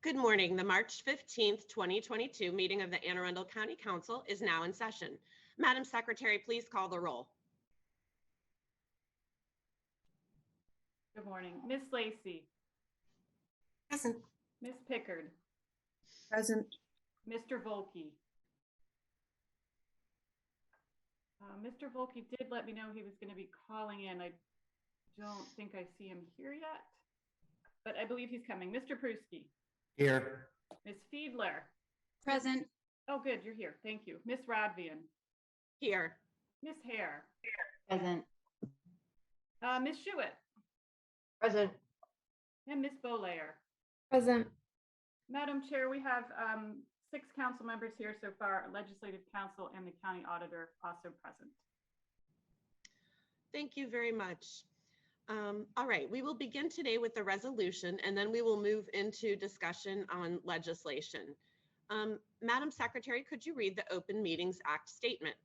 Good morning. The March 15th, 2022 meeting of the Anne Arundel County Council is now in session. Madam Secretary, please call the roll. Good morning. Ms. Lacey. Present. Ms. Pickard. Present. Mr. Volke. Mr. Volke did let me know he was going to be calling in. I don't think I see him here yet, but I believe he's coming. Mr. Pruski. Here. Ms. Fiedler. Present. Oh, good. You're here. Thank you. Ms. Radvian. Here. Ms. Hare. Present. Ms. Schuett. Present. And Ms. Bolayer. Present. Madam Chair, we have 6 council members here so far, Legislative Council and the County Auditor also present. Thank you very much. All right, we will begin today with the resolution and then we will move into discussion on legislation. Madam Secretary, could you read the Open Meetings Act statement?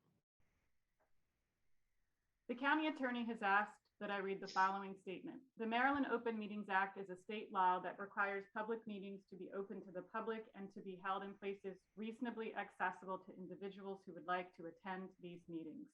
The county attorney has asked that I read the following statement. The Maryland Open Meetings Act is a state law that requires public meetings to be open to the public and to be held in places reasonably accessible to individuals who would like to attend these meetings.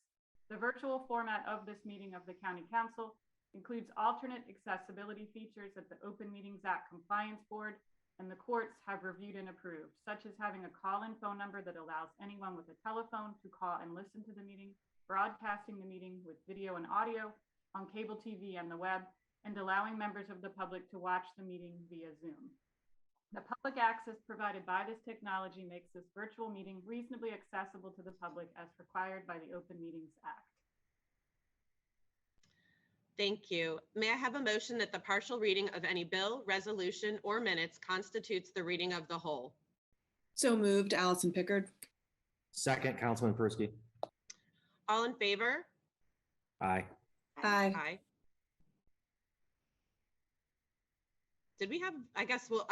The virtual format of this meeting of the County Council includes alternate accessibility features that the Open Meetings Act Compliance Board and the courts have reviewed and approved, such as having a call-in phone number that allows anyone with a telephone to call and listen to the meeting, broadcasting the meeting with video and audio on cable TV and the web, and allowing members of the public to watch the meeting via Zoom. The public access provided by this technology makes this virtual meeting reasonably accessible to the public as required by the Open Meetings Act. Thank you. May I have a motion that the partial reading of any bill, resolution, or minutes constitutes the reading of the whole? So moved, Allison Pickard. Second, Councilman Pruski. All in favor? Aye. Aye. Aye. Did we have, I guess, well,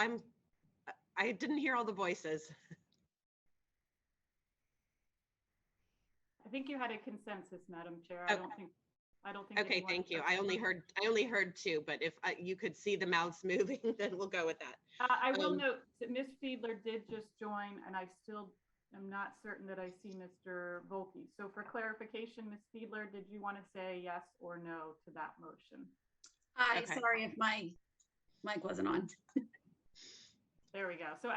I didn't hear all the voices. I think you had a consensus, Madam Chair. Okay. I don't think. Okay, thank you. I only heard 2, but if you could see the mouths moving, then we'll go with that. I will note that Ms. Fiedler did just join, and I still am not certain that I see Mr. Volke. So for clarification, Ms. Fiedler, did you want to say yes or no to that motion? Hi, Okay. sorry if my mic wasn't on. There we go. So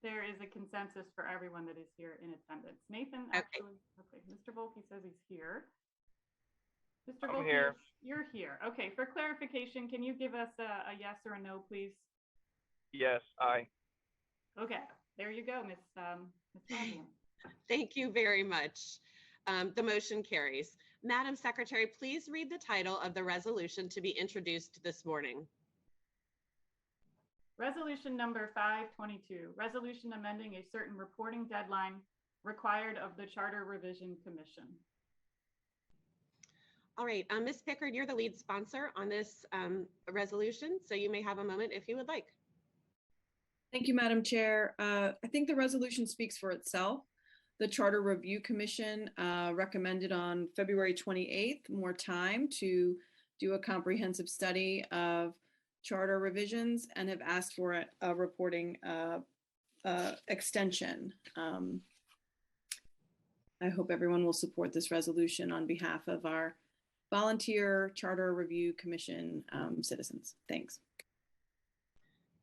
there is a consensus for everyone that is here in attendance. Nathan, Okay. actually, okay, Mr. Volke says he's here. Mr. I'm Volke, here. you're here. Okay, for clarification, can you give us a yes or a no, please? Yes, aye. Okay, there you go, Ms. Ryan. Thank you very much. The motion carries. Madam Secretary, please read the title of the resolution to be introduced this morning. Resolution number 522, resolution amending a certain reporting deadline required of the Charter Revision Commission. All right, Ms. Pickard, you're the lead sponsor on this resolution, so you may have a moment if you would like. Thank you, Madam Chair. I think the resolution speaks for itself. The Charter Review Commission recommended on February 28th more time to do a comprehensive study of charter revisions and have asked for a reporting extension. I hope everyone will support this resolution on behalf of our volunteer Charter Review Commission citizens. Thanks.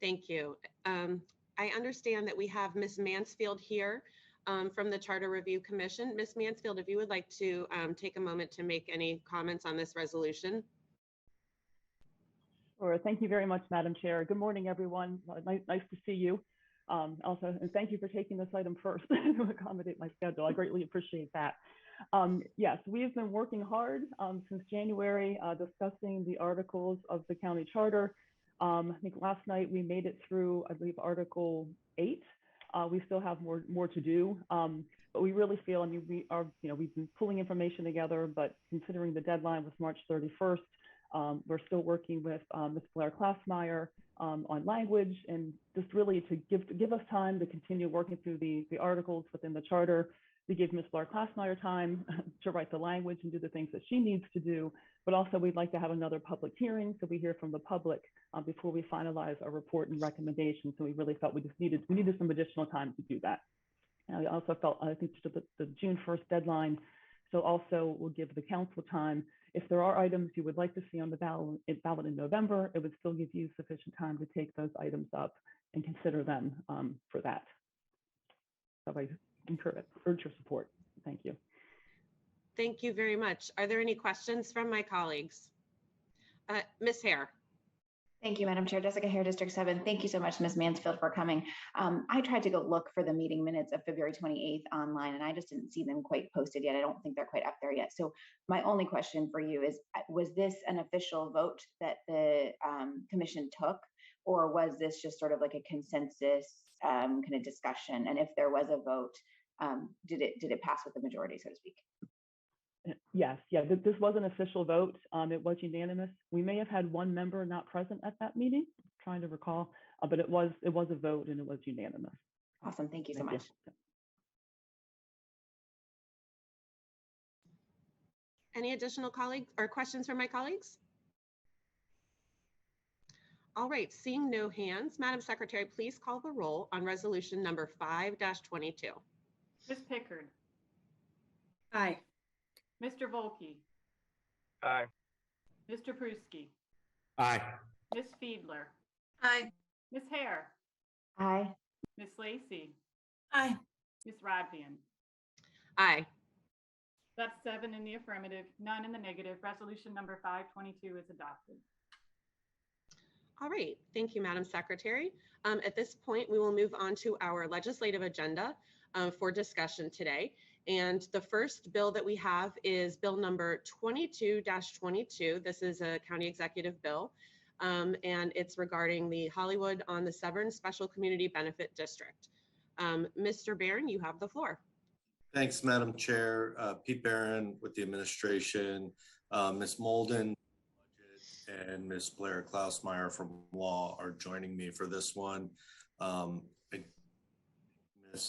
Thank you. I understand that we have Ms. Mansfield here from the Charter Review Commission. Ms. Mansfield, if you would like to take a moment to make any comments on this resolution. Sure. Thank you very much, Madam Chair. Good morning, everyone. Nice to see you. Also, and thank you for taking this item first to accommodate my schedule. I greatly appreciate that. Yes, we have been working hard since January discussing the articles of the county charter. I think last night we made it through, I believe, Article 8. We still have more to do, but we really feel, I mean, we've been pulling information together, but considering the deadline was March 31st, we're still working with Ms. Blair Klassmeyer on language, and just really to give us time to continue working through the articles within the charter, we give Ms. Blair Klassmeyer time to write the language and do the things that she needs to do, but also we'd like to have another public hearing so we hear from the public before we finalize our report and recommendations. So we really felt we needed some additional time to do that. And I also felt, I think, the June 1st deadline. So also we'll give the council time. If there are items you would like to see on the ballot in November, it would still give you sufficient time to take those items up and consider them for that. So I urge your support. Thank you. Thank you very much. Are there any questions from my colleagues? Ms. Hare. Thank you, Madam Chair. Jessica Hare, District 7. Thank you so much, Ms. Mansfield, for coming. I tried to go look for the meeting minutes of February 28th online, and I just didn't see them quite posted yet. I don't think they're quite up there yet. So my only question for you is, was this an official vote that the commission took, or was this just sort of like a consensus kind of discussion? And if there was a vote, did it pass with the majority, so to speak? Yes, yeah, this was an official vote. It was unanimous. We may have had one member not present at that meeting, I'm trying to recall, but it was a vote and it was unanimous. Awesome, thank you so much. Any additional colleagues or questions from my colleagues? All right, seeing no hands, Madam Secretary, please call the roll on resolution number 5-22. Ms. Pickard, Aye. Mr. Volkey, Aye. Mr. Pruski, Aye. Ms. Fiedler, Aye. Ms. Hare, Aye. Ms. Lacy, Aye. Ms. Radvian. Aye. That's 7 in the affirmative, none in the negative. Resolution number 522 is adopted. All right, thank you, Madam Secretary. At this point, we will move on to our legislative agenda for discussion today. And the first bill that we have is bill number 22-22. This is a county executive bill, and it's regarding the Hollywood on the Severn Special Community Benefit District. Mr. Barron, you have the floor. Thanks, Madam Chair. Pete Barron with the administration, Ms. Molden and Ms. Blair Klausmeyer from Law are joining me for this one.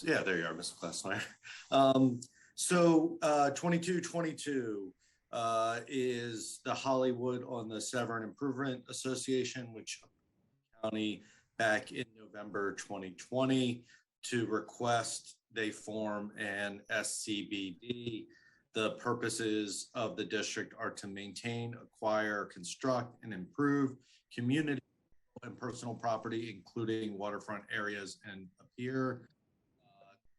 Yeah, there you are, Ms. Klausmeyer. So 2222 is the Hollywood on the Severn Improvement Association, which county back in November 2020 to request they form an SCBD. The purposes of the district are to maintain, acquire, construct, and improve community and personal property, including waterfront areas and a pier.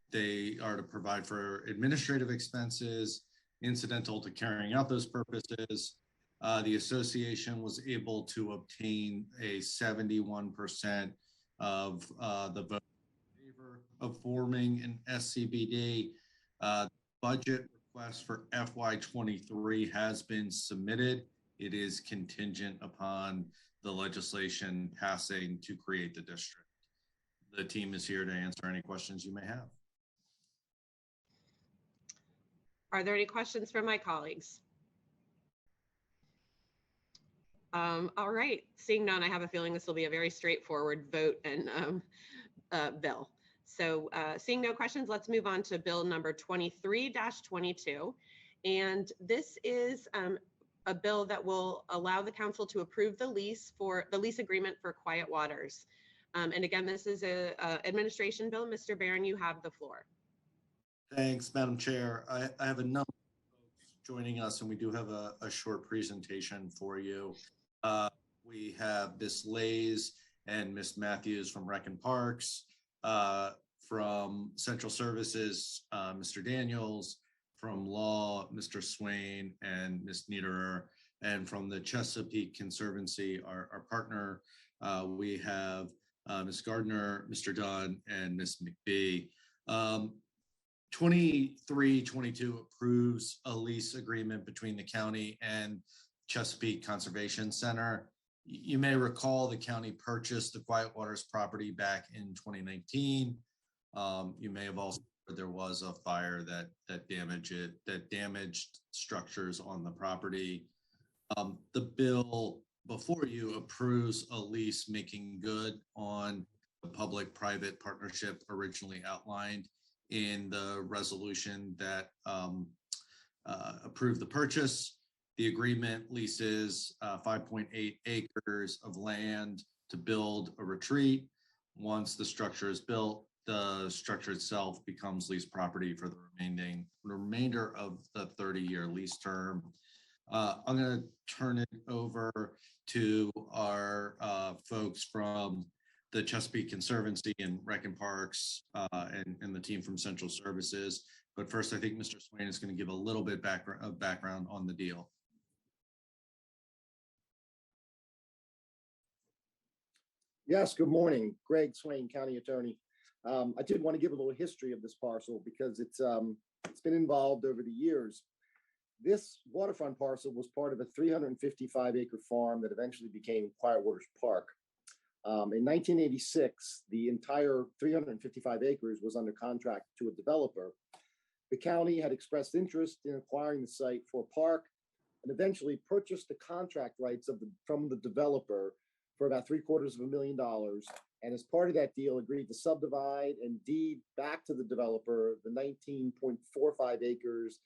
They are to provide for administrative expenses incidental to carrying out those purposes. The association was able to obtain a 71% of the vote in favor of forming an SCBD. Budget request for FY23 has been submitted. It is contingent upon the legislation passing to create the district. The team is here to answer any questions you may have. Are there any questions from my colleagues? All right, seeing none, I have a feeling this will be a very straightforward vote and bill. So seeing no questions, let's move on to bill number 23-22. And this is a bill that will allow the council to approve the lease agreement for Quiet Waters. And again, this is a administration bill. Mr. Barron, you have the floor. Thanks, Madam Chair. I have a number of folks joining us, and we do have a short presentation for you. We have Ms. Lays and Ms. Matthews from Rec and Parks, from Central Services, Mr. Daniels, from Law, Mr. Swain and Ms. Niederer, and from the Chesapeake Conservancy, our partner, we have Ms. Gardner, Mr. Dunn, and Ms. McBee. 2322 approves a lease agreement between the county and Chesapeake Conservation Center. You may recall the county purchased the Quiet Waters property back in 2019. You may have also heard there was a fire that damaged structures on the property. The bill before you approves a lease making good on the public-private partnership originally outlined in the resolution that approved the purchase. The agreement leases 5.8 acres of land to build a retreat. Once the structure is built, the structure itself becomes leased property for the remainder of the 30-year lease term. I'm going to turn it over to our folks from the Chesapeake Conservancy and Rec and Parks and the team from Central Services. But first, I think Mr. Swain is going to give a little bit of background on the deal. Yes, good morning. Greg Swain, County Attorney. I did want to give a little history of this parcel because it's been involved over the years. This waterfront parcel was part of a 355-acre farm that eventually became Quiet Waters Park. In 1986, the entire 355 acres was under contract to a developer. The county had expressed interest in acquiring the site for a park and eventually purchased the contract rights from the developer for about $750,000. And as part of that deal, agreed to subdivide and deed back to the developer the 19.45 acres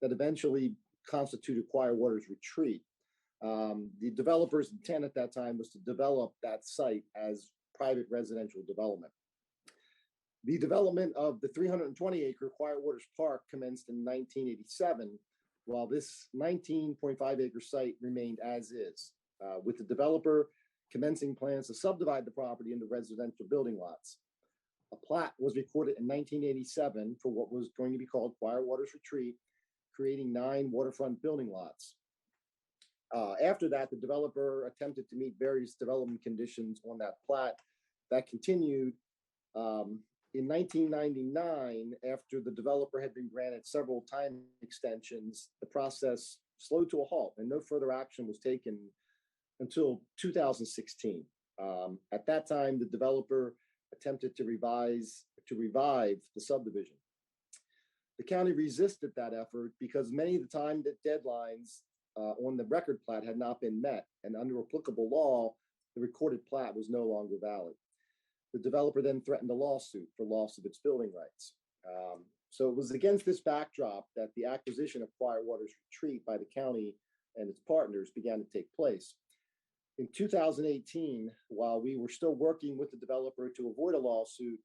that eventually constituted Quiet Waters Retreat. The developer's intent at that time was to develop that site as private residential development. The development of the 320-acre Quiet Waters Park commenced in 1987, while this 19.5-acre site remained as is, with the developer commencing plans to subdivide the property into residential building lots. A plat was recorded in 1987 for what was going to be called Quiet Waters Retreat, creating 9 waterfront building lots. After that, the developer attempted to meet various development conditions on that plat. That continued in 1999. After the developer had been granted several time extensions, the process slowed to a halt and no further action was taken until 2016. At that time, the developer attempted to revive the subdivision. The county resisted that effort because many of the time that deadlines on the record plat had not been met, and under applicable law, the recorded plat was no longer valid. The developer then threatened a lawsuit for loss of its building rights. So it was against this backdrop that the acquisition of Quiet Waters Retreat by the county and its partners began to take place. In 2018, while we were still working with the developer to avoid a lawsuit,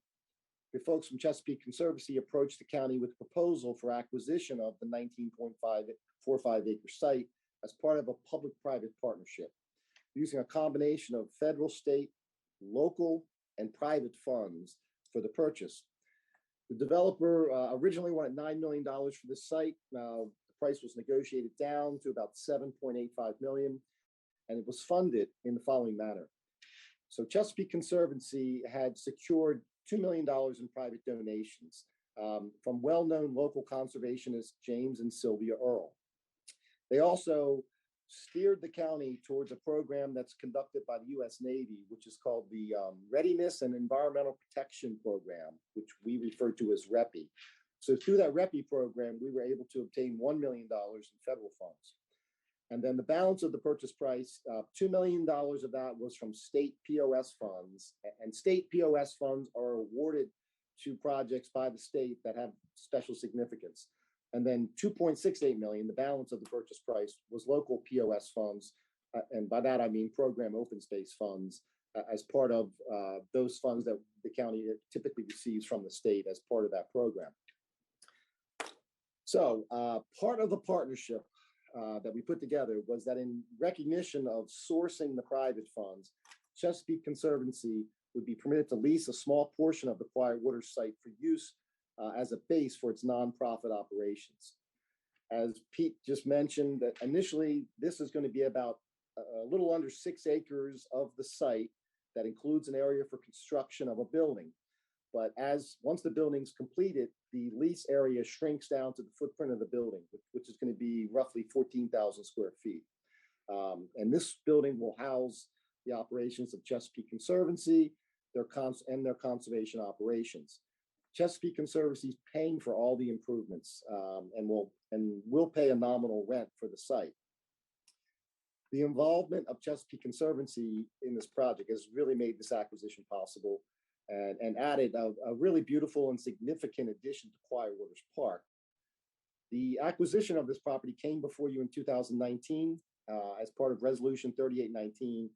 the folks from Chesapeake Conservancy approached the county with a proposal for acquisition of the 19.45 acre site as part of a public-private partnership, using a combination of federal, state, local, and private funds for the purchase. The developer originally wanted $9 million for this site. Now, the price was negotiated down to about $7.85 million, and it was funded in the following manner. So Chesapeake Conservancy had secured $2 million in private donations from well-known local conservationists James and Sylvia Earle. They also steered the county towards a program that's conducted by the U.S. Navy, which is called the Readiness and Environmental Protection Program, which we refer to as REPI. So through that REPI program, we were able to obtain $1 million in federal funds. And then the balance of the purchase price, $2 million of that was from state POS funds, and state POS funds are awarded to projects by the state that have special significance. And then $2.68 million, the balance of the purchase price, was local POS funds. And by that, I mean program open space funds as part of those funds that the county typically receives from the state as part of that program. So part of the partnership that we put together was that in recognition of sourcing the private funds, Chesapeake Conservancy would be permitted to lease a small portion of the Quiet Waters site for use as a base for its nonprofit operations. As Pete just mentioned, that initially this is going to be about a little under 6 acres of the site that includes an area for construction of a building. But once the building's completed, the lease area shrinks down to the footprint of the building, which is going to be roughly 14,000 square feet. And this building will house the operations of Chesapeake Conservancy, their conservation operations. Chesapeake Conservancy is paying for all the improvements and will pay a nominal rent for the site. The involvement of Chesapeake Conservancy in this project has really made this acquisition possible. and added a really beautiful and significant addition to Quiet Waters Park. The acquisition of this property came before you in 2019 as part of Resolution 3819,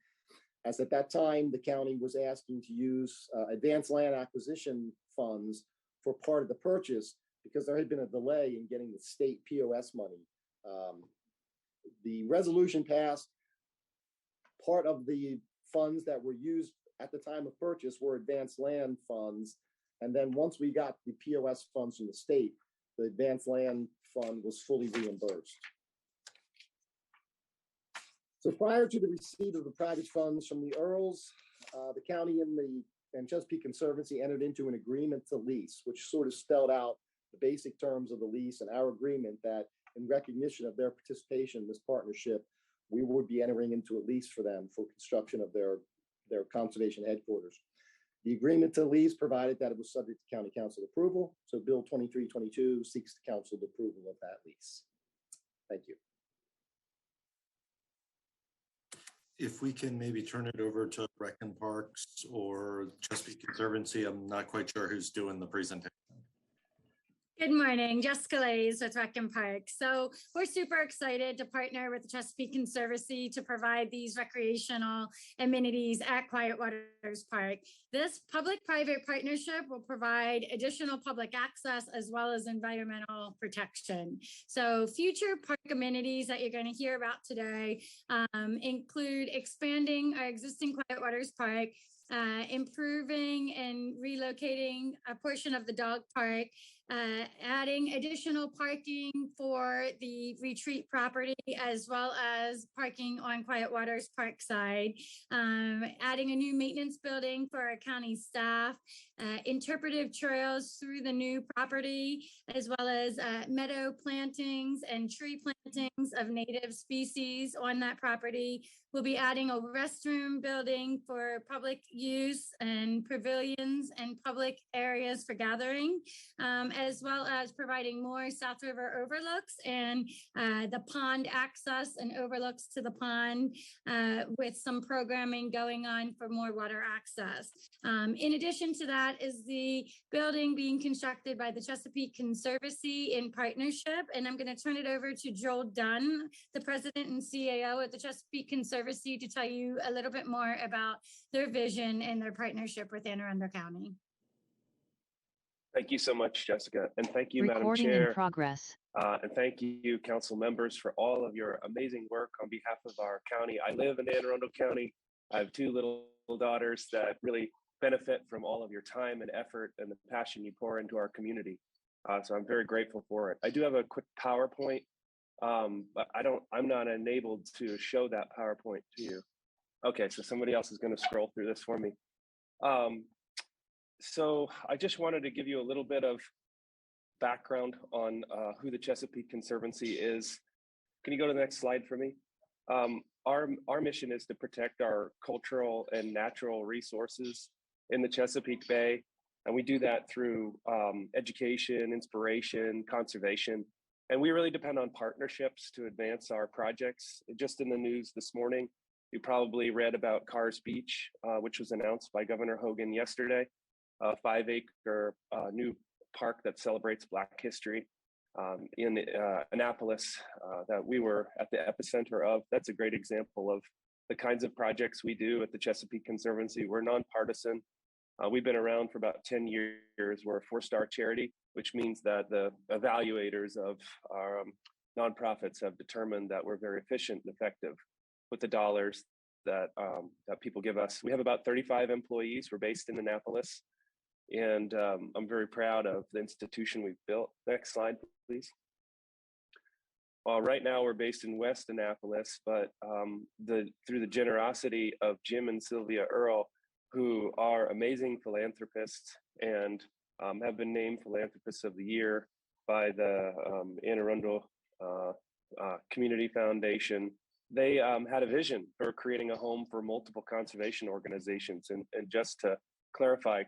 as at that time, the county was asking to use advanced land acquisition funds for part of the purchase because there had been a delay in getting the state POS money. The resolution passed. Part of the funds that were used at the time of purchase were advanced land funds. And then once we got the POS funds from the state, the advanced land fund was fully reimbursed. So prior to the receipt of the private funds from the Earls, the county and Chesapeake Conservancy entered into an agreement to lease, which sort of spelled out the basic terms of the lease and our agreement that in recognition of their participation in this partnership, we would be entering into a lease for them for construction of their conservation headquarters. The agreement to lease provided that it was subject to county council approval. So Bill 2322 seeks the council approval of that lease. Thank you. If we can maybe turn it over to Rec and Parks or Chesapeake Conservancy, I'm not quite sure who's doing the presentation. Good morning, Jessica Lays with Rec and Park. So we're super excited to partner with the Chesapeake Conservancy to provide these recreational amenities at Quiet Waters Park. This public-private partnership will provide additional public access as well as environmental protection. So future park amenities that you're going to hear about today include expanding our existing Quiet Waters Park, improving and relocating a portion of the dog park, adding additional parking for the retreat property, as well as parking on Quiet Waters Park side, adding a new maintenance building for our county staff, interpretive trails through the new property, as well as meadow plantings and tree plantings of native species on that property. We'll be adding a restroom building for public use and pavilions and public areas for gathering, as well as providing more South River overlooks and the pond access and overlooks to the pond with some programming going on for more water access. In addition to that is the building being constructed by the Chesapeake Conservancy in partnership. And I'm going to turn it over to Joel Dunn, the president and CAO at the Chesapeake Conservancy, to tell you a little bit more about their vision and their partnership with Arundel County. Thank you so much, Jessica. And thank you, Recording Madam Chair. in progress. And thank you, council members, for all of your amazing work on behalf of our county. I live in Anne Arundel County. I have two little daughters that really benefit from all of your time and effort and the passion you pour into our community. So I'm very grateful for it. I do have a quick PowerPoint, but I'm not enabled to show that PowerPoint to you. Okay, so somebody else is going to scroll through this for me. So I just wanted to give you a little bit of background on who the Chesapeake Conservancy is. Can you go to the next slide for me? Our mission is to protect our cultural and natural resources in the Chesapeake Bay. And we do that through education, inspiration, conservation. And we really depend on partnerships to advance our projects. Just in the news this morning, you probably read about Carr's Beach, which was announced by Governor Hogan yesterday, a 5-acre new park that celebrates Black history in Annapolis that we were at the epicenter of. That's a great example of the kinds of projects we do at the Chesapeake Conservancy. We're nonpartisan. We've been around for about 10 years. We're a 4-star charity, which means that the evaluators of our nonprofits have determined that we're very efficient and effective with the dollars that people give us. We have about 35 employees. We're based in Annapolis. And I'm very proud of the institution we've built. Next slide, please. Right now we're based in West Annapolis, but through the generosity of Jim and Sylvia Earle, who are amazing philanthropists and have been named Philanthropists of the Year by the Anne Arundel Community Foundation, they had a vision for creating a home for multiple conservation organizations. And just to clarify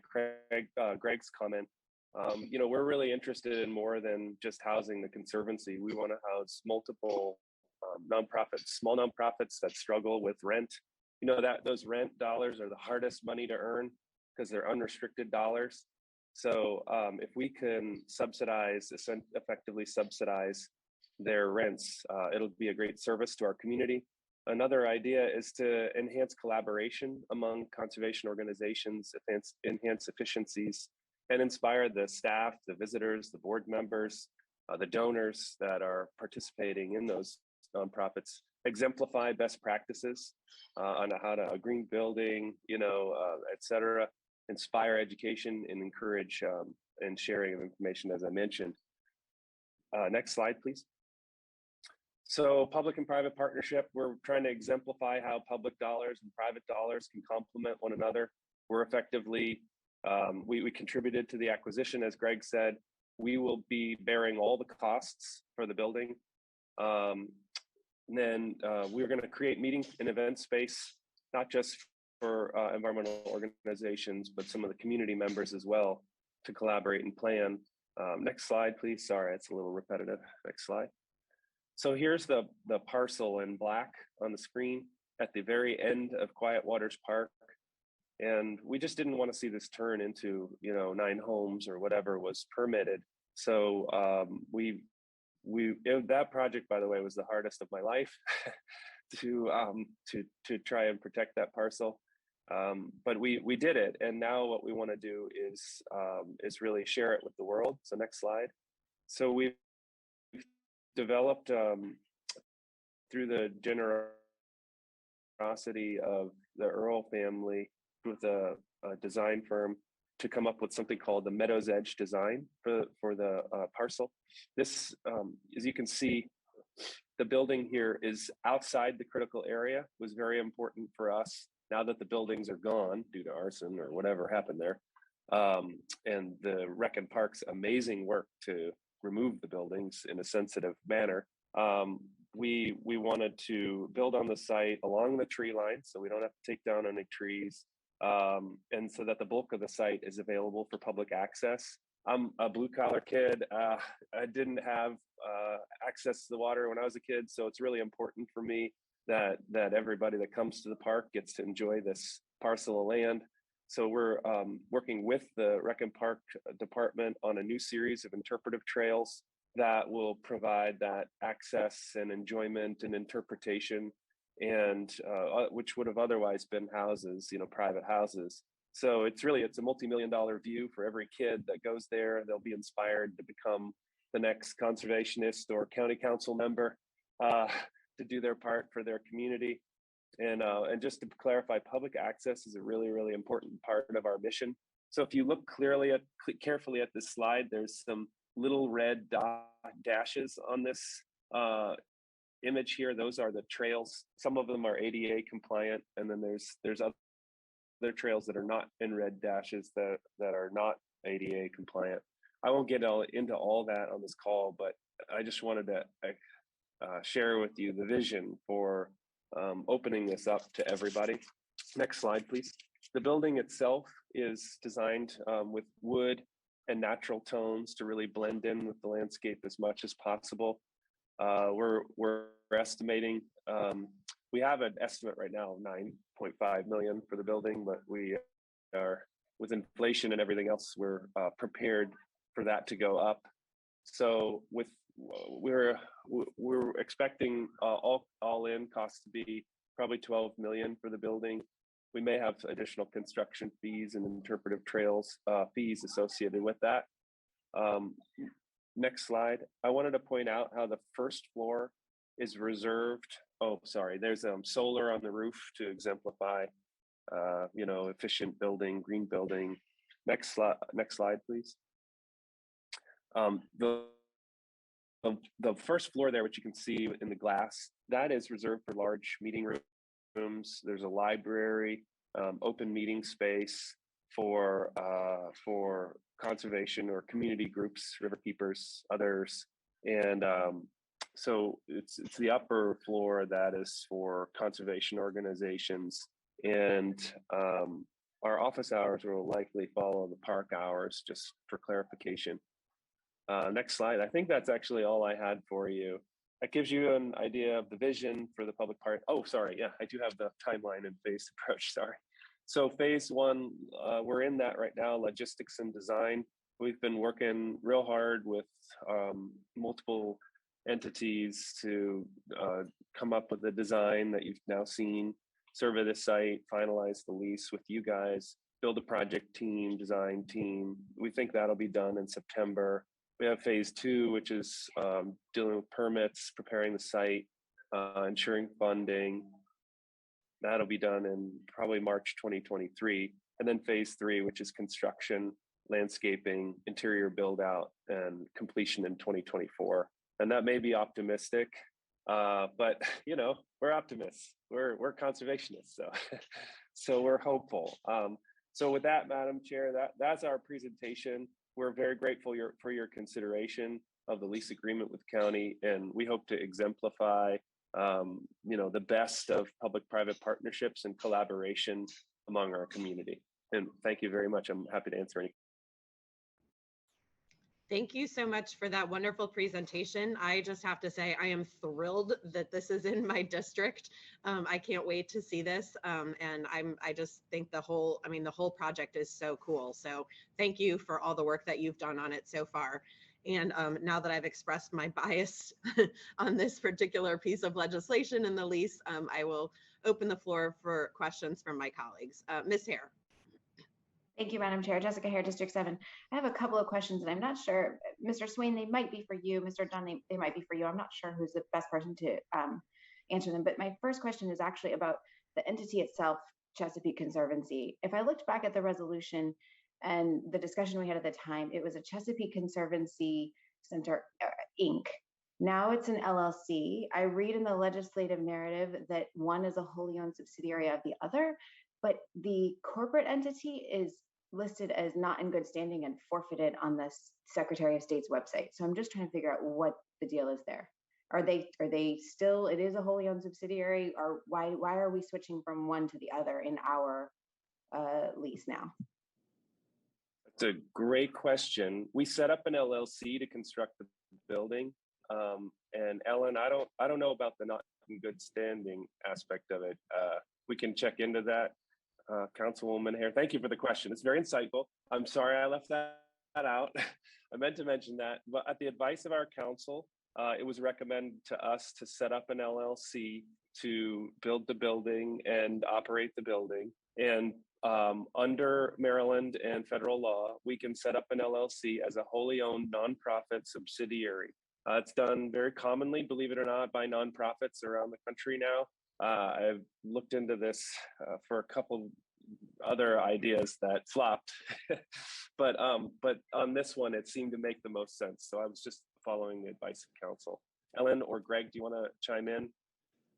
Greg's comment, we're really interested in more than just housing the Conservancy. We want to house multiple nonprofits, small nonprofits that struggle with rent. Those rent dollars are the hardest money to earn because they're unrestricted dollars. So if we can effectively subsidize their rents, it'll be a great service to our community. Another idea is to enhance collaboration among conservation organizations, enhance efficiencies, and inspire the staff, the visitors, the board members, the donors that are participating in those nonprofits, exemplify best practices on how to a green building, et cetera, inspire education and encourage and sharing of information, as I mentioned. Next slide, please. So public and private partnership, we're trying to exemplify how public dollars and private dollars can complement one another. We're effectively, we contributed to the acquisition, as Greg said. We will be bearing all the costs for the building. Then we're going to create meeting and event space, not just for environmental organizations, but some of the community members as well to collaborate and plan. Next slide, please. Sorry, it's a little repetitive. Next slide. So here's the parcel in black on the screen at the very end of Quiet Waters Park. And we just didn't want to see this turn into, 9 homes or whatever was permitted. So that project, by the way, was the hardest of my life to try and protect that parcel. But we did it. And now what we want to do is really share it with the world. So next slide. So we've developed through the generosity of the Earl family with a design firm to come up with something called the Meadows Edge design for the parcel. This, as you can see, the building here is outside the critical area. Was very important for us now that the buildings are gone due to arson or whatever happened there. And the Rec and Park's amazing work to remove the buildings in a sensitive manner. We wanted to build on the site along the tree line so we don't have to take down any trees. And so that the bulk of the site is available for public access. I'm a blue collar kid. I didn't have access to the water when I was a kid. So it's really important for me that everybody that comes to the park gets to enjoy this parcel of land. So we're working with the Rec and Park Department on a new series of interpretive trails that will provide that access and enjoyment and interpretation, and which would have otherwise been houses, private houses. So it's a multi-million-dollar view for every kid that goes there. They'll be inspired to become the next conservationist or county council member to do their part for their community. And just to clarify, public access is a really, really important part of our mission. So if you look carefully at this slide, there's some little red dashes on this image here. Those are the trails. Some of them are ADA compliant, and then there's other trails that are not in red dashes that are not ADA compliant. I won't get into all that on this call, but I just wanted to share with you the vision for opening this up to everybody. Next slide, please. The building itself is designed with wood and natural tones to really blend in with the landscape as much as possible. We're estimating, we have an estimate right now of $9.5 million for the building, but we are, with inflation and everything else, we're prepared for that to go up. So we're expecting all in costs to be probably $12 million for the building. We may have additional construction fees and interpretive trails fees associated with that. Next slide. I wanted to point out how the first floor is reserved. Oh, sorry. There's solar on the roof to exemplify, efficient building, green building. Next slide, please. The first floor there, which you can see in the glass, that is reserved for large meeting rooms. There's a library, open meeting space for conservation or community groups, river keepers, others. And so it's the upper floor that is for conservation organizations. And our office hours will likely follow the park hours, just for clarification. Next slide. I think that's actually all I had for you. That gives you an idea of the vision for the public part. Oh, sorry. Yeah, I do have the timeline and phased approach. Sorry. So phase one, we're in that right now, logistics and design. We've been working real hard with multiple entities to come up with a design that you've now seen, survey the site, finalize the lease with you guys, build a project team, design team. We think that'll be done in September. We have phase two, which is dealing with permits, preparing the site, ensuring funding. That'll be done in probably March 2023. And then phase three, which is construction, landscaping, interior build out, and completion in 2024. And that may be optimistic, but you know, we're optimists. We're conservationists, so so we're hopeful. So with that, Madam Chair, that's our presentation. We're very grateful for your consideration of the lease agreement with county, and we hope to exemplify you know, the best of public-private partnerships and collaboration among our community. And thank you very much. I'm happy to answer any. Thank you so much for that wonderful presentation. I just have to say, I am thrilled that this is in my district. I can't wait to see this. And I just think the whole project is so cool. So thank you for all the work that you've done on it so far. And now that I've expressed my bias on this particular piece of legislation in the lease, I will open the floor for questions from my colleagues. Ms. Hare. Thank you, Madam Chair. Jessica Hare, District 7. I have a couple of questions, and I'm not sure, Mr. Swain, they might be for you. Mr. Dunn, they might be for you. I'm not sure who's the best person to answer them. But my first question is actually about the entity itself, Chesapeake Conservancy. If I looked back at the resolution and the discussion we had at the time, it was a Chesapeake Conservancy Center, Inc. Now it's an LLC. I read in the legislative narrative that one is a wholly owned subsidiary of the other, but the corporate entity is listed as not in good standing and forfeited on the Secretary of State's website. So I'm just trying to figure out what the deal is there. Are they still, it is a wholly owned subsidiary, or why are we switching from one to the other in our lease now? It's a great question. We set up an LLC to construct the building. And Ellen, I don't know about the not in good standing aspect of it. We can check into that. Councilwoman Hare, thank you for the question. It's very insightful. I'm sorry I left that out. I meant to mention that, but at the advice of our council, it was recommended to us to set up an LLC to build the building and operate the building. And under Maryland and federal law, we can set up an LLC as a wholly owned nonprofit subsidiary. It's done very commonly, believe it or not, by nonprofits around the country now. I've looked into this for a couple other ideas that flopped, but on this one, it seemed to make the most sense. So I was just following the advice of council. Ellen or Greg, do you want to chime in?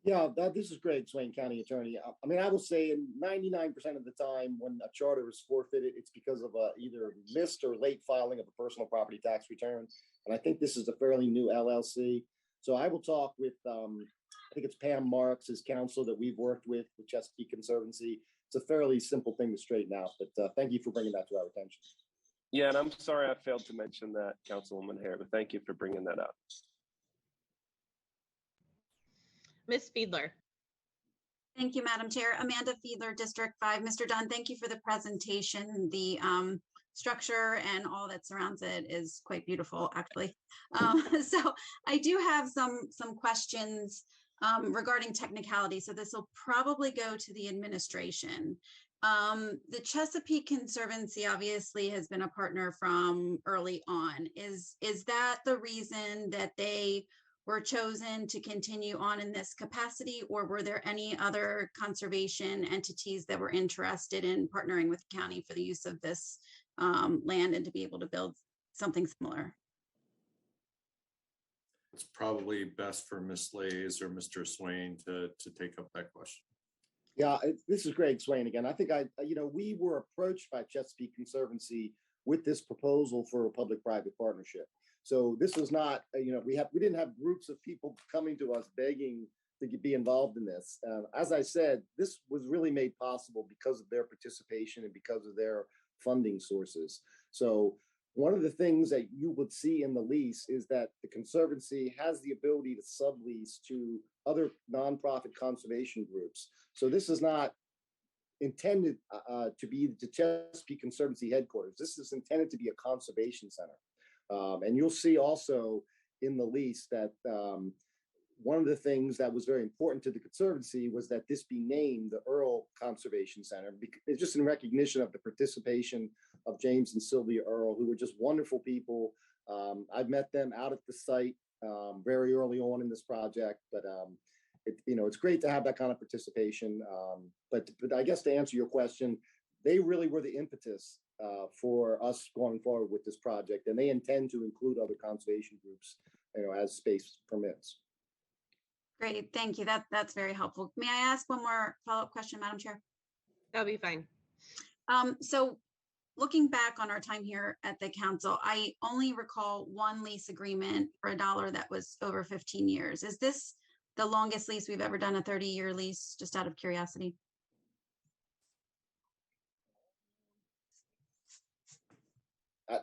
Yeah, this is Greg Swain, County Attorney. I mean, I will say in 99% of the time when a charter is forfeited, it's because of either missed or late filing of a personal property tax return. And I think this is a fairly new LLC. So I will talk with, I think it's Pam Marks, his counsel that we've worked with Chesapeake Conservancy. It's a fairly simple thing to straighten out, but thank you for bringing that to our attention. Yeah, and I'm sorry I failed to mention that, Councilwoman Hare, but thank you for bringing that up. Ms. Fiedler. Thank you, Madam Chair. Amanda Fiedler, District 5. Mr. Dunn, thank you for the presentation. The structure and all that surrounds it is quite beautiful, actually. So I do have some questions regarding technicality. So this will probably go to the administration. The Chesapeake Conservancy obviously has been a partner from early on. Is that the reason that they were chosen to continue on in this capacity, or were there any other conservation entities that were interested in partnering with the county for the use of this land and to be able to build something similar? It's probably best for Ms. Lays or Mr. Swain to take up that question. Yeah, this is Greg Swain again. I think we were approached by Chesapeake Conservancy with this proposal for a public-private partnership. So this was not, we didn't have groups of people coming to us begging to be involved in this. As I said, this was really made possible because of their participation and because of their funding sources. So one of the things that you would see in the lease is that the Conservancy has the ability to sublease to other nonprofit conservation groups. So this is not intended to be the Chesapeake Conservancy headquarters. This is intended to be a conservation center. And you'll see also in the lease that one of the things that was very important to the Conservancy was that this be named the Earl Conservation Center. It's just in recognition of the participation of James and Sylvia Earl, who were just wonderful people. I've met them out at the site very early on in this project, but it's great to have that kind of participation. But I guess to answer your question, they really were the impetus for us going forward with this project, and they intend to include other conservation groups, as space permits. Great, thank you. That's very helpful. May I ask one more follow-up question, Madam Chair? That'll be fine. So looking back on our time here at the council, I only recall one lease agreement for $1 that was over 15 years. Is this the longest lease we've ever done, a 30-year lease, just out of curiosity?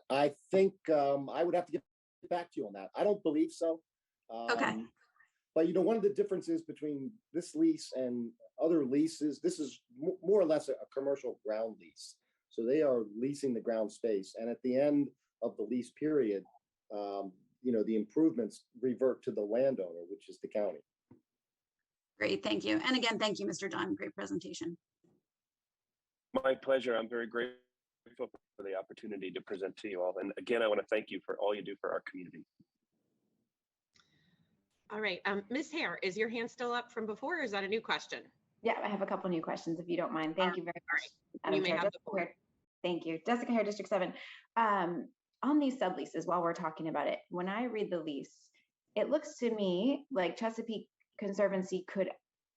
I think I would have to get back to you on that. I don't believe so. Okay. But one of the differences between this lease and other leases, this is more or less a commercial ground lease. So they are leasing the ground space, and at the end of the lease period, the improvements revert to the landowner, which is the county. Great, thank you. And again, thank you, Mr. Dunn. Great presentation. My pleasure. I'm very grateful for the opportunity to present to you all. And again, I want to thank you for all you do for our community. All right, Ms. Hare, is your hand still up from before, or is that a new question? Yeah, I have a couple new questions, if you don't mind. Thank you very much. You may Chair. have the floor. Thank you. Jessica Hare, District 7. On these subleases, while we're talking about it, when I read the lease, it looks to me like Chesapeake Conservancy could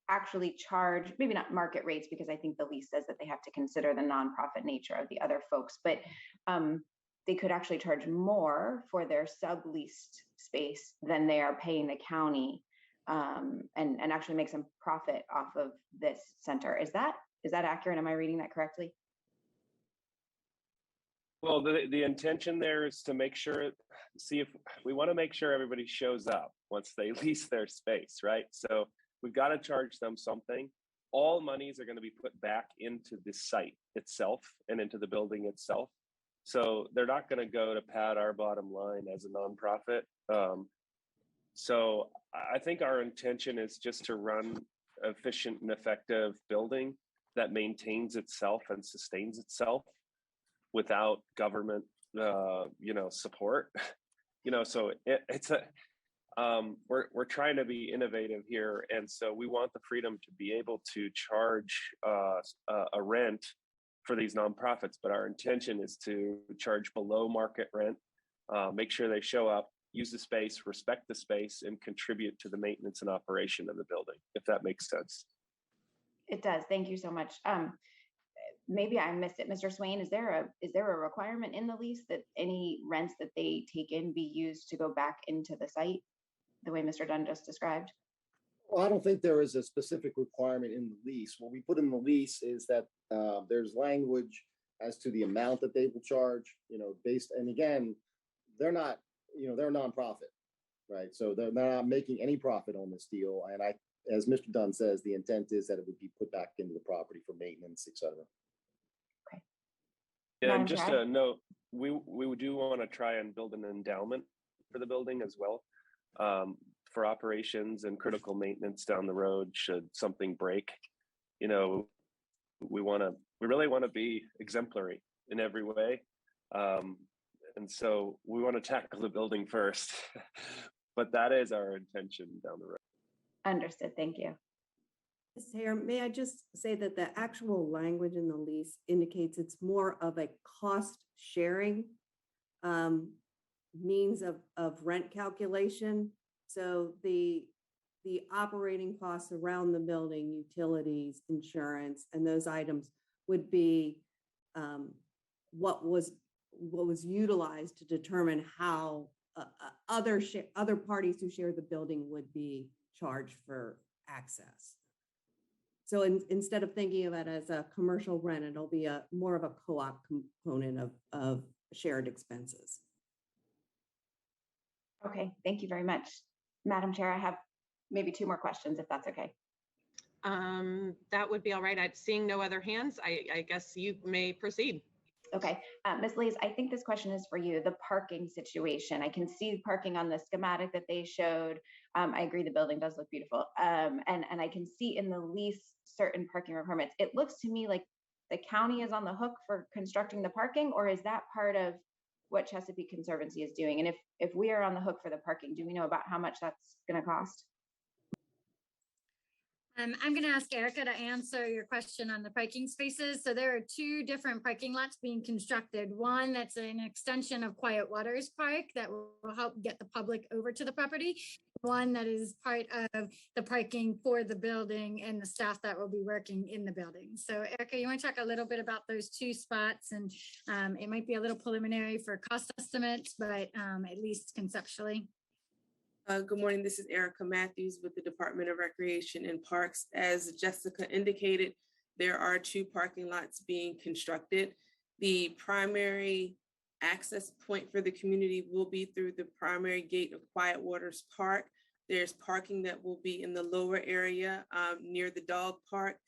actually charge, maybe not market rates, because I think the lease says that they have to consider the nonprofit nature of the other folks, but they could actually charge more for their subleased space than they are paying the county, and actually make some profit off of this center. Is that accurate? Am I reading that correctly? Well, the intention there is to make sure, we want to make sure everybody shows up once they lease their space, right? So we've got to charge them something. All monies are going to be put back into the site itself and into the building itself. So they're not going to go to pad our bottom line as a nonprofit. So I think our intention is just to run an efficient and effective building that maintains itself and sustains itself without government, support. So we're trying to be innovative here, and so we want the freedom to be able to charge a rent for these nonprofits, but our intention is to charge below market rent, make sure they show up, use the space, respect the space, and contribute to the maintenance and operation of the building, if that makes sense. It does. Thank you so much. Maybe I missed it, Mr. Swain. Is there a requirement in the lease that any rents that they take in be used to go back into the site, the way Mr. Dunn just described? Well, I don't think there is a specific requirement in the lease. What we put in the lease is that there's language as to the amount that they will charge, based, and again, they're not, they're a nonprofit, right? So they're not making any profit on this deal. And as Mr. Dunn says, the intent is that it would be put back into the property for maintenance, et cetera. Okay. Yeah, and just a note, we do want to try and build an endowment for the building as well, for operations and critical maintenance down the road should something break. We really want to be exemplary in every way. And so we want to tackle the building first, but that is our intention down the road. Understood. Thank you. Ms. Hare, may I just say that the actual language in the lease indicates it's more of a cost sharing means of rent calculation. So the operating costs around the building, utilities, insurance, and those items would be what was utilized to determine how other parties who share the building would be charged for access. So instead of thinking of it as a commercial rent, it'll be more of a co-op component of shared expenses. Okay, thank you very much. Madam Chair, I have maybe two more questions, if that's okay. That would be all right. Seeing no other hands, I guess you may proceed. Okay, Ms. Lees, I think this question is for you. The parking situation. I can see parking on the schematic that they showed. I agree the building does look beautiful. And I can see in the lease certain parking requirements. It looks to me like the county is on the hook for constructing the parking, or is that part of what Chesapeake Conservancy is doing? And if we are on the hook for the parking, do we know about how much that's going to cost? I'm going to ask Erica to answer your question on the parking spaces. So there are two different parking lots being constructed. One that's an extension of Quiet Waters Park that will help get the public over to the property. One that is part of the parking for the building and the staff that will be working in the building. So Erica, you want to talk a little bit about those two spots? And it might be a little preliminary for cost estimates, but at least conceptually. Good morning. This is Erica Matthews with the Department of Recreation and Parks. As Jessica indicated, there are two parking lots being constructed. The primary access point for the community will be through the primary gate of Quiet Waters Park. There's parking that will be in the lower area near the dog park.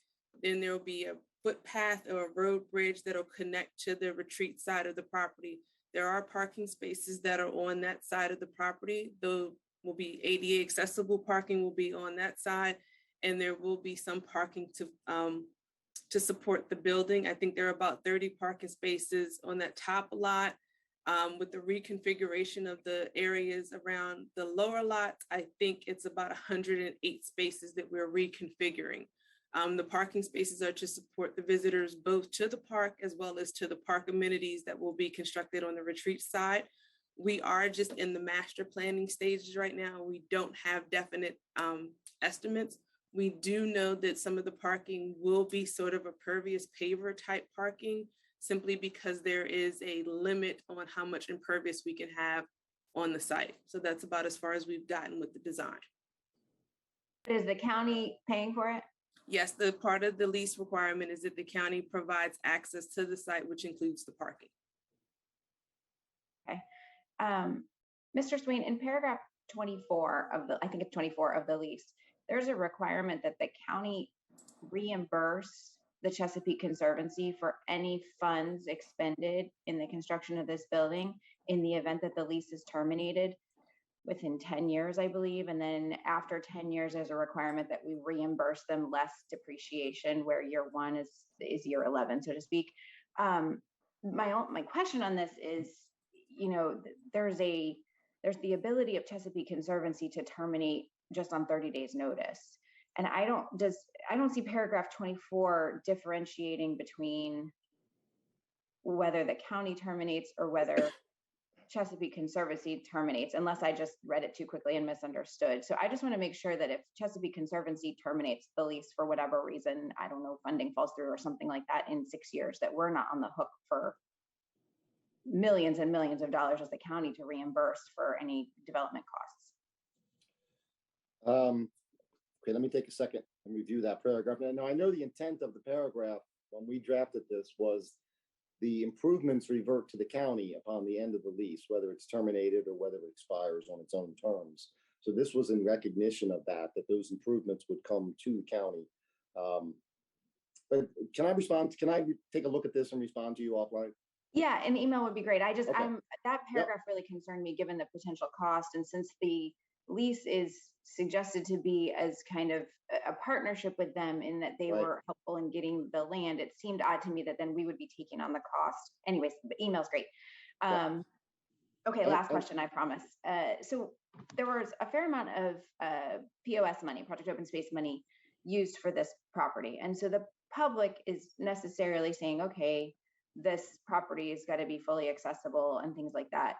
Then there will be a footpath or a road bridge that will connect to the retreat side of the property. There are parking spaces that are on that side of the property. Though will be ADA accessible parking will be on that side, and there will be some parking to support the building. I think there are about 30 parking spaces on that top lot. With the reconfiguration of the areas around the lower lots, I think it's about 108 spaces that we're reconfiguring. The parking spaces are to support the visitors both to the park as well as to the park amenities that will be constructed on the retreat side. We are just in the master planning stages right now. We don't have definite estimates. We do know that some of the parking will be sort of a pervious paver type parking, simply because there is a limit on how much impervious we can have on the site. So that's about as far as we've gotten with the design. Is the county paying for it? Yes, the part of the lease requirement is that the county provides access to the site, which includes the parking. Okay. Mr. Swain, in paragraph 24 of the, I think it's 24 of the lease, there's a requirement that the county reimburse the Chesapeake Conservancy for any funds expended in the construction of this building in the event that the lease is terminated within 10 years, I believe. And then after 10 years, there's a requirement that we reimburse them less depreciation, where year one is year 11, so to speak. My question on this is, you know, there's the ability of Chesapeake Conservancy to terminate just on 30 days notice. And I don't see paragraph 24 differentiating between whether the county terminates or whether Chesapeake Conservancy terminates, unless I just read it too quickly and misunderstood. So I just want to make sure that if Chesapeake Conservancy terminates the lease for whatever reason, I don't know, funding falls through or something like that in 6 years, that we're not on the hook for millions and millions of dollars as the county to reimburse for any development costs. Okay, let me take a second and review that paragraph. Now, I know the intent of the paragraph when we drafted this was the improvements revert to the county upon the end of the lease, whether it's terminated or whether it expires on its own terms. So this was in recognition of that those improvements would come to the county. But can I respond? Can I take a look at this and respond to you offline? Yeah, an email would be great. I just, Okay. That paragraph really concerned me given the potential cost. And since the lease is suggested to be as kind of a partnership with them in that they were helpful in getting the land, it seemed odd to me that then we would be taking on the cost. Anyways, the email's great. Okay, last question, I promise. So there was a fair amount of POS money, Project Open Space money, used for this property. And so the public is necessarily saying, okay, this property has got to be fully accessible and things like that.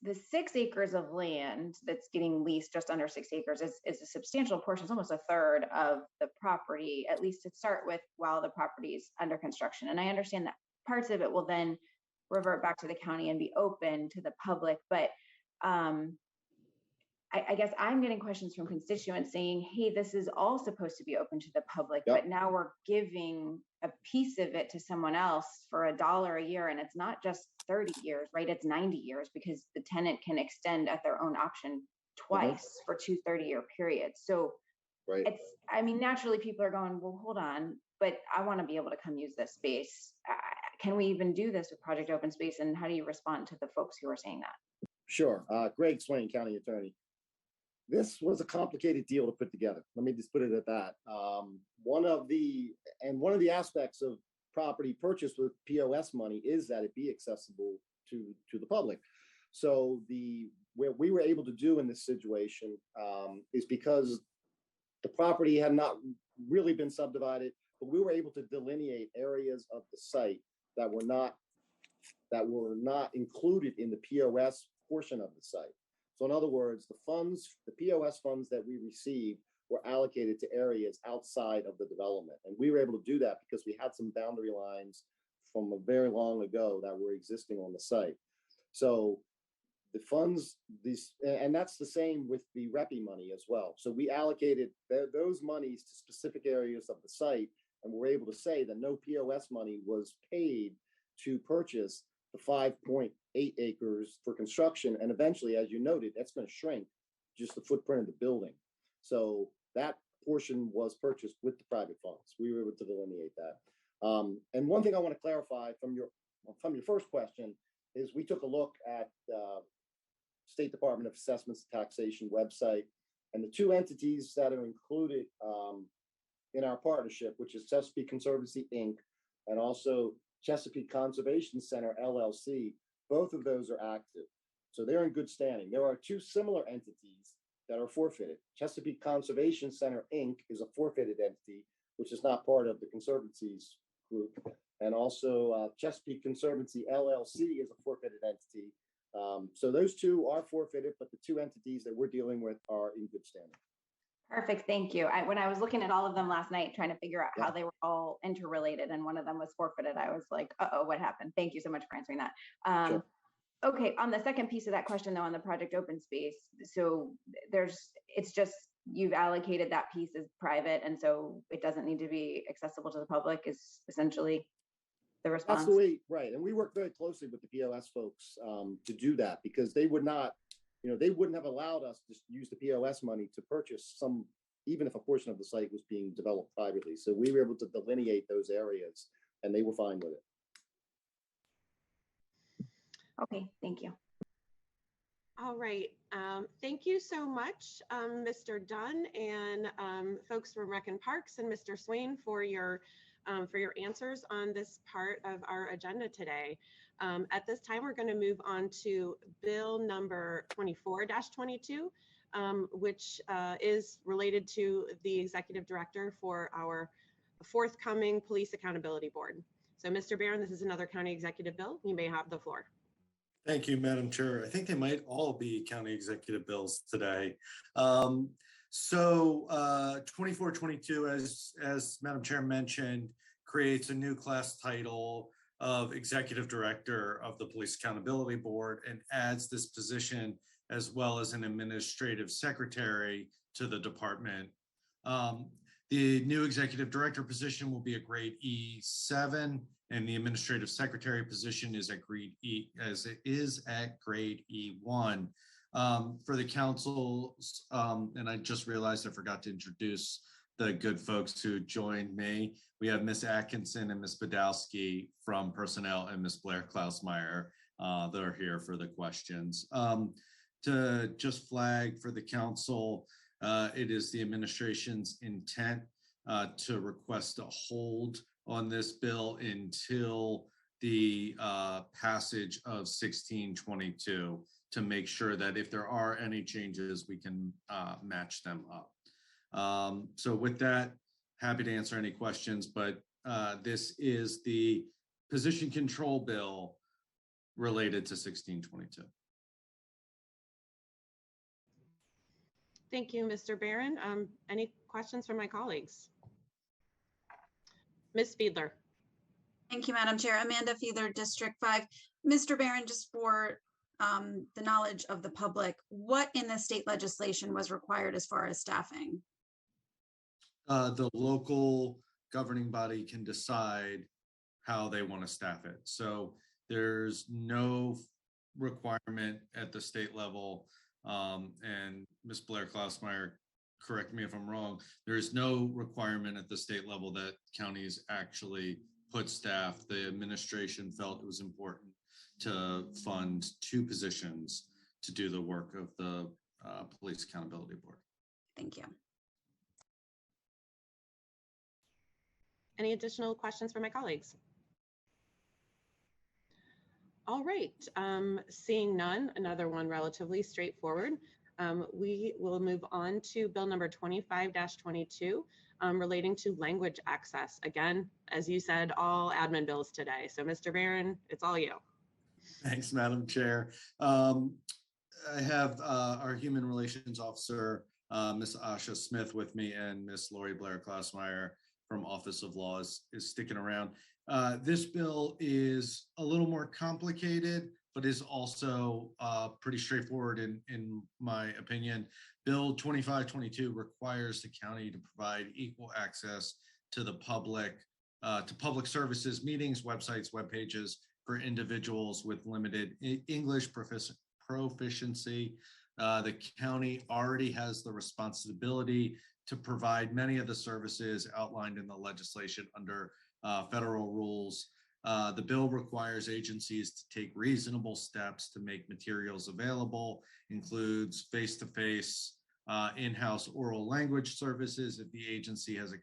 The 6 acres of land that's getting leased, just under 6 acres, is a substantial portion. It's almost a third of the property, at least to start with, while the property is under construction. And I understand that parts of it will then revert back to the county and be open to the public. But I guess I'm getting questions from constituents saying, hey, this is all supposed to be open to the public, but now we're giving a piece of it to someone else for $1 a year. And it's not just 30 years, right? It's 90 years because the tenant can extend at their own option twice for 2 30-year periods. So right? I mean, naturally people are going, well, hold on, but I want to be able to come use this space. Can we even do this with Project Open Space? And how do you respond to the folks who are saying that? Sure. Greg Swain, County Attorney. This was a complicated deal to put together. Let me just put it at that. One of the aspects of property purchased with POS money is that it be accessible to the public. So what we were able to do in this situation is because the property had not really been subdivided, but we were able to delineate areas of the site that were not included in the POS portion of the site. So in other words, the POS funds that we received were allocated to areas outside of the development. And we were able to do that because we had some boundary lines from a very long ago that were existing on the site. So the funds, and that's the same with the REPI money as well. So we allocated those monies to specific areas of the site, and we're able to say that no POS money was paid to purchase the 5.8 acres for construction. And eventually, as you noted, that's going to shrink just the footprint of the building. So that portion was purchased with the private funds. We were able to delineate that. And one thing I want to clarify from your first question is we took a look at State Department of Assessments and Taxation website, and the two entities that are included in our partnership, which is Chesapeake Conservancy Inc. and also Chesapeake Conservation Center LLC, both of those are active. So they're in good standing. There are two similar entities that are forfeited. Chesapeake Conservation Center Inc. is a forfeited entity, which is not part of the Conservancies group. And also Chesapeake Conservancy LLC is a forfeited entity. So those two are forfeited, but the two entities that we're dealing with are in good standing. Perfect, thank you. When I was looking at all of them last night, trying to figure out how they were all interrelated, and one of them was forfeited, I was like, uh-oh, what happened? Thank you so much for answering that. Sure. Okay, on the second piece of that question, though, on the Project Open Space, so it's just, you've allocated that piece as private, and so it doesn't need to be accessible to the public, is essentially the response. That's the way, right. And we work very closely with the POS folks to do that, because they would not, they wouldn't have allowed us to use the POS money to purchase even if a portion of the site was being developed privately. So we were able to delineate those areas, and they were fine with it. Okay, thank you. All right. Thank you so much, Mr. Dunn and folks from Rec and Parks, and Mr. Swain for your answers on this part of our agenda today. At this time, we're going to move on to Bill number 24-22, which is related to the Executive Director for our forthcoming Police Accountability Board. So, Mr. Barron, this is another county executive bill. You may have the floor. Thank you, Madam Chair. I think they might all be county executive bills today. 2422, as Madam Chair mentioned, creates a new class title of Executive Director of the Police Accountability Board and adds this position as well as an administrative secretary to the department. The new Executive Director position will be a grade E7, and the administrative secretary position is at grade grade E1. For the councils, and I just realized I forgot to introduce the good folks who joined me. We have Ms. Atkinson and Ms. Badowski from Personnel, and Ms. Blair Klausmeyer that are here for the questions. To just flag for the council, it is the administration's intent to request a hold on this bill until the passage of 1622 to make sure that if there are any changes, we can match them up. So with that, happy to answer any questions, but this is the position control bill related to 1622. Thank you, Mr. Barron. Any questions from my colleagues? Ms. Fiedler. Thank you, Madam Chair. Amanda Fiedler, District 5. Mr. Barron, just for the knowledge of the public, what in the state legislation was required as far as staffing? The local governing body can decide how they want to staff it. So there's no requirement at the state level. And Ms. Blair Klausmeyer correct me if I'm wrong, there is no requirement at the state level that counties actually put staff. The administration felt it was important to fund 2 positions to do the work of the Police Accountability Board. Thank you. Any additional questions for my colleagues? All right, seeing none, another one relatively straightforward. We will move on to bill number 25-22 relating to language access. Again, as you said, all admin bills today. So Mr. Barron, it's all you. Thanks, Madam Chair. I have our Human Relations Officer, Ms. Asha Smith with me, and Ms. Lori Blair-Klausmeyer from Office of Law is sticking around. This bill is a little more complicated, but is also pretty straightforward in my opinion. Bill 2522 requires the county to provide equal access to the public, to public services, meetings, websites, web pages for individuals with limited English proficiency. The county already has the responsibility to provide many of the services outlined in the legislation under federal rules. The bill requires agencies to take reasonable steps to make materials available, includes face-to-face in-house oral language services if the agency has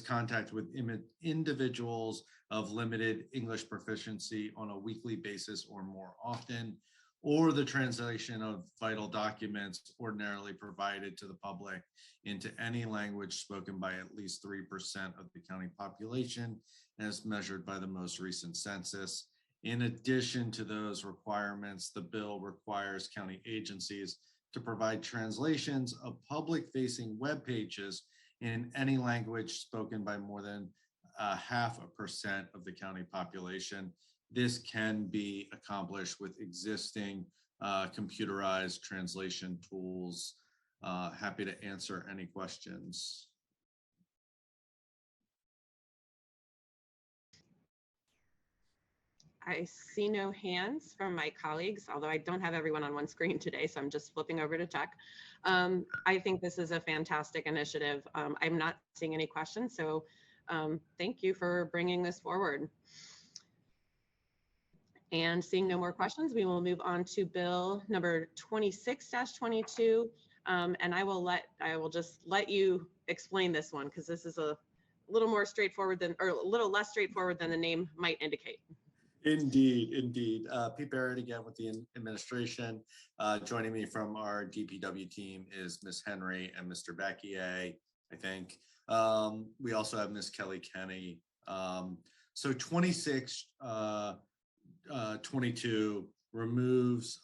contact with individuals of limited English proficiency on a weekly basis or more often, or the translation of vital documents ordinarily provided to the public into any language spoken by at least 3% of the county population as measured by the most recent census. In addition to those requirements, the bill requires county agencies to provide translations of public-facing web pages in any language spoken by more than 0.5% of the county population. This can be accomplished with existing computerized translation tools. Happy to answer any questions. I see no hands from my colleagues, although I don't have everyone on one screen today, so I'm just flipping over to check. I think this is a fantastic initiative. I'm not seeing any questions, so thank you for bringing this forward. And seeing no more questions, we will move on to bill number 26-22. And I will just let you explain this one because this is a little more straightforward than, or a little less straightforward than the name might indicate. Indeed, indeed. Pete Barrett again with the administration. Joining me from our DPW team is Ms. Henry and Mr. Bacquier, I think. We also have Ms. Kelly Kenny. So 2622 removes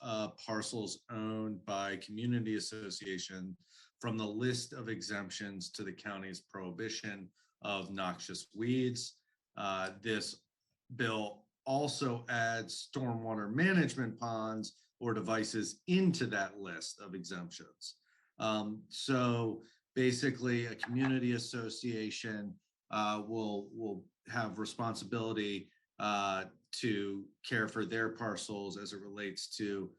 parcels owned by community association from the list of exemptions to the county's prohibition of noxious weeds. This bill also adds stormwater management ponds or devices into that list of exemptions. So basically a community association will have responsibility to care for their parcels as it relates to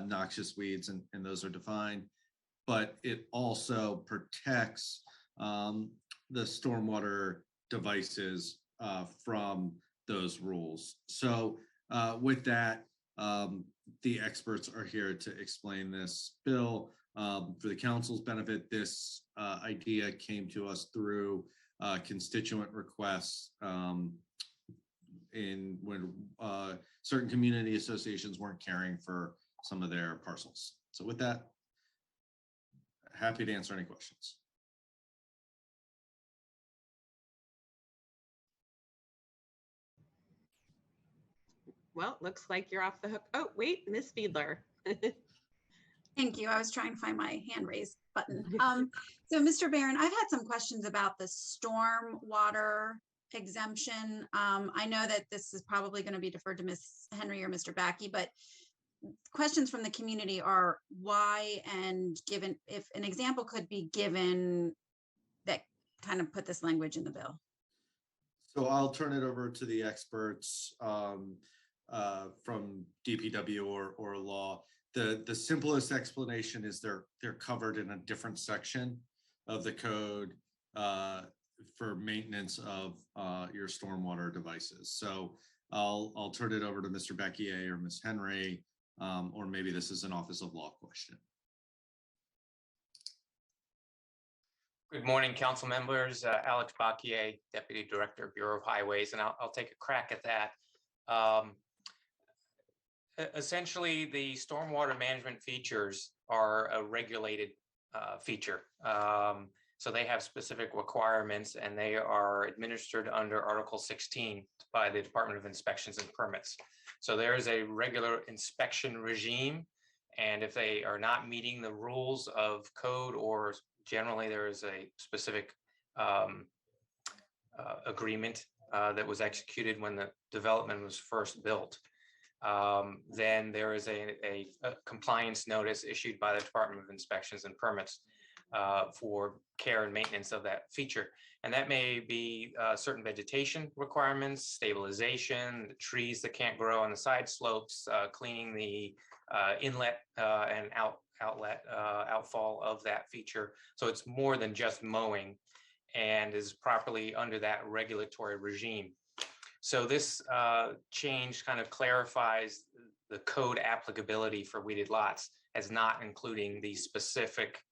noxious weeds, and those are defined, but it also protects the stormwater devices from those rules. So with that, the experts are here to explain this bill. For the council's benefit, this idea came to us through constituent requests when certain community associations weren't caring for some of their parcels. So with that, happy to answer any questions. Well, looks like you're off the hook. Oh, wait, Ms. Fiedler. Thank you. I was trying to find my hand raised button. So Mr. Barron, I've had some questions about the storm water exemption. I know that this is probably going to be deferred to Ms. Henry or Mr. Backey, but questions from the community are why, and given if an example could be given that kind of put this language in the bill. So I'll turn it over to the experts from DPW or law. The simplest explanation is they're covered in a different section of the code for maintenance of your stormwater devices. So I'll turn it over to Mr. Beckier or Ms. Henry, or maybe this is an Office of Law question. Good morning, council members. Alex Baquier, Deputy Director, Bureau of Highways, and I'll take a crack at that. Essentially, the stormwater management features are a regulated feature. So they have specific requirements and they are administered under Article 16 by the Department of Inspections and Permits. So there is a regular inspection regime. And if they are not meeting the rules of code, or generally there is a specific agreement that was executed when the development was first built, then there is a compliance notice issued by the Department of Inspections and Permits for care and maintenance of that feature. And that may be certain vegetation requirements, stabilization, the trees that can't grow on the side slopes, cleaning the inlet and outfall of that feature. So it's more than just mowing and is properly under that regulatory regime. So this change kind of clarifies the code applicability for weeded lots as not including the specific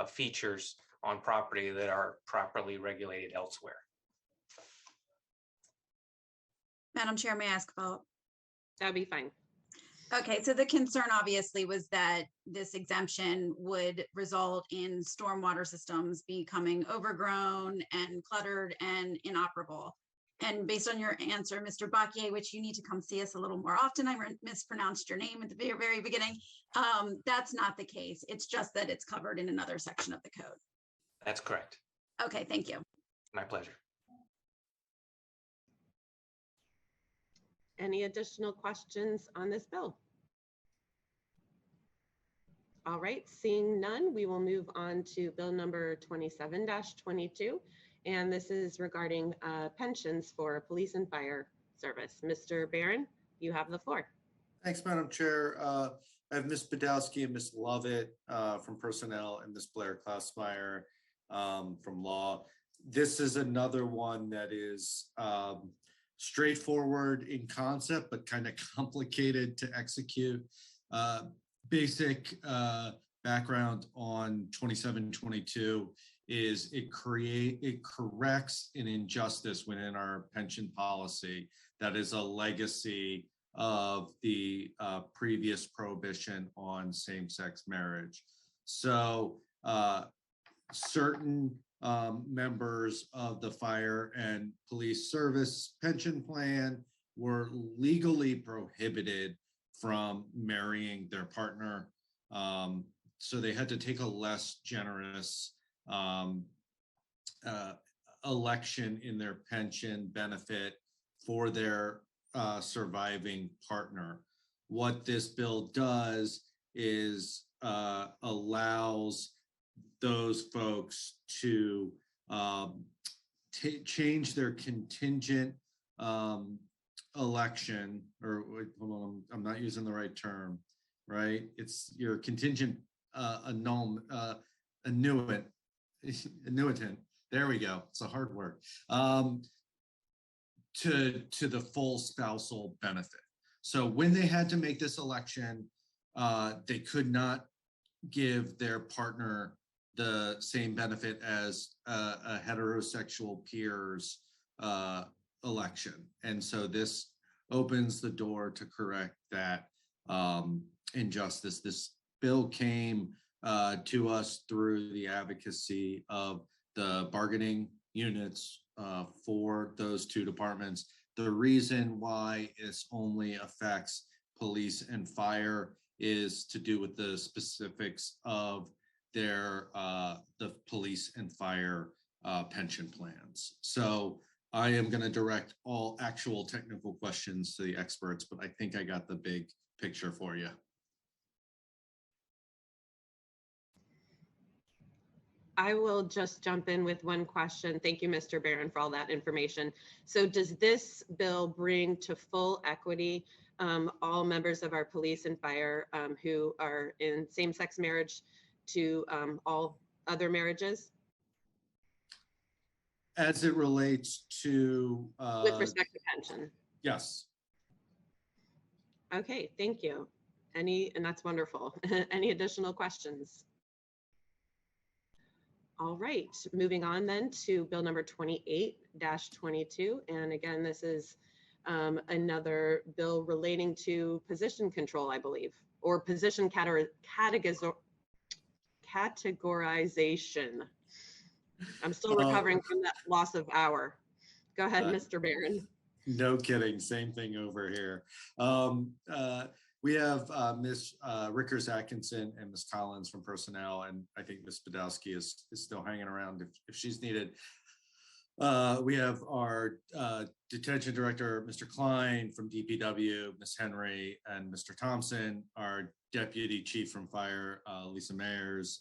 features on property that are properly regulated elsewhere. Madam Chair, may I ask a follow-up? That'd be fine. Okay, so the concern obviously was that this exemption would result in stormwater systems becoming overgrown and cluttered and inoperable. And based on your answer, Mr. Baquier, which you need to come see us a little more often, I mispronounced your name at the very beginning. That's not the case. It's just that it's covered in another section of the code. That's correct. Okay, thank you. My pleasure. Any additional questions on this bill? All right, seeing none, we will move on to bill number 27-22. And this is regarding pensions for police and fire service. Mr. Barron, you have the floor. Thanks, Madam Chair. I have Ms. Badowski and Ms. Lovett from Personnel and Ms. Blair Klausmeyer from Law. This is another one that is straightforward in concept, but kind of complicated to execute. Basic background on 2722 is it corrects an injustice within our pension policy that is a legacy of the previous prohibition on same-sex marriage. So certain members of the fire and police service pension plan were legally prohibited from marrying their partner. So they had to take a less generous election in their pension benefit for their surviving partner. What this bill does is allows those folks to change their contingent election, or wait, hold on, I'm not using the right term, right? It's your contingent annuitant. There we go. It's a hard word. To the full spousal benefit. So when they had to make this election, they could not give their partner the same benefit as a heterosexual peer's election. And so this opens the door to correct that injustice. This bill came to us through the advocacy of the bargaining units for those two departments. The reason why this only affects police and fire is to do with the specifics of their the police and fire pension plans. So I am going to direct all actual technical questions to the experts, but I think I got the big picture for you. I will just jump in with one question. Thank you, Mr. Barron, for all that information. So does this bill bring to full equity all members of our police and fire who are in same-sex marriage to all other marriages? As it relates to with respect to pension. yes. Okay, thank you. And that's wonderful. Any additional questions? All right, moving on then to bill number 28-22. And again, this is another bill relating to position control, I believe, or position categorization. I'm still recovering from that loss of hour. Go ahead, Mr. Barron. No kidding. Same thing over here. We have Ms. Rickers Atkinson and Ms. Collins from personnel, and I think Ms. Badowski is still hanging around if she's needed. We have our detention director, Mr. Klein from DPW, Ms. Henry, and Mr. Thompson, our deputy chief from fire, Lisa Mayers,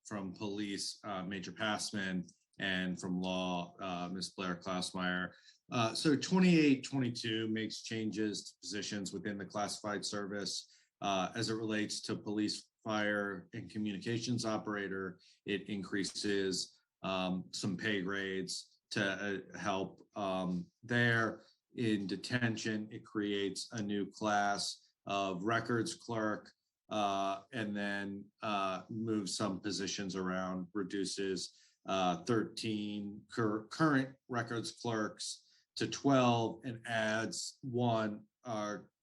from police, Major Passman, and from law, Ms. Blair Klausmeyer. So 28-22 makes changes to positions within the classified service as it relates to police, fire, and communications operator. It increases some pay grades to help there. In detention, it creates a new class of records clerk and then moves some positions around, reduces 13 current records clerks to 12 and adds one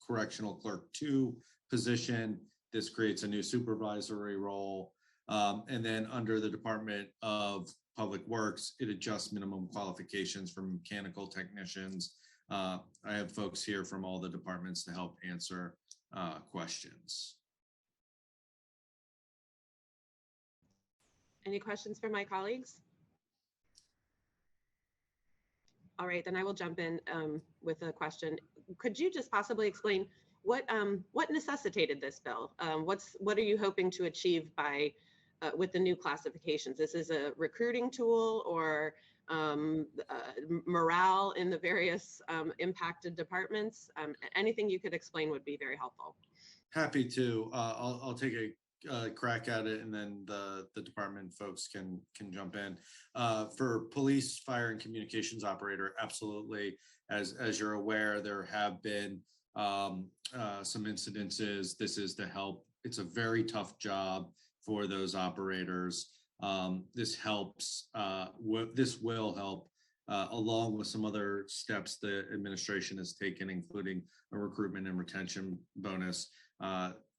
correctional clerk 2 position. This creates a new supervisory role. And then under the Department of Public Works, it adjusts minimum qualifications for mechanical technicians. I have folks here from all the departments to help answer questions. Any questions from my colleagues? All right, then I will jump in with a question. Could you just possibly explain what necessitated this bill? What are you hoping to achieve by with the new classifications? This is a recruiting tool or morale in the various impacted departments? Anything you could explain would be very helpful. Happy to. I'll take a crack at it, and then the department folks can jump in. For police, fire, and communications operator, absolutely. As you're aware, there have been some incidences. This is to help. It's a very tough job for those operators. This helps. This will help, along with some other steps the administration has taken, including a recruitment and retention bonus.